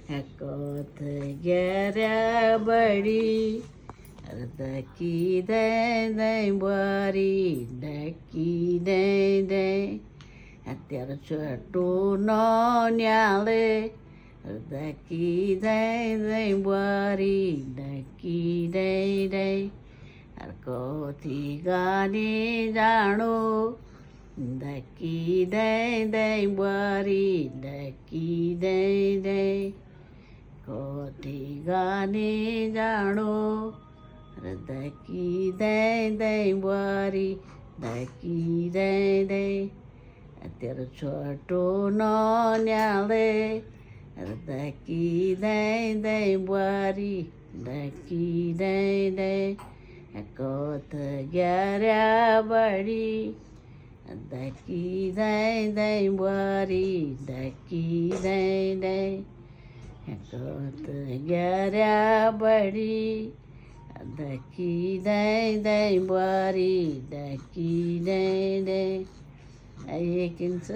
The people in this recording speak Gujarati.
કોથ ગ્યાર્યા બળી ડકી દે દે બારી ડકી દે દે અત્યારે છોટું નો ન્યાલે ડકી દે દે બારી ડકી દે દે કોથી ગાની જાણો ડકી દે દે બારી ડકી દે દે કોથી ગાની જાણો ડકી દે દે બારી ડકી દે દે અત્યારે છોટું નો ન્યાલે ડકી દે દે બારી ડકી દે દે કોથ ગ્યાર્યા બળી ડકી દે દે બારી ડકી દે દે કોથ ગ્યાર્યા બળી ડકી દે દે બારી ડકી દે દે આ એક ઇંચ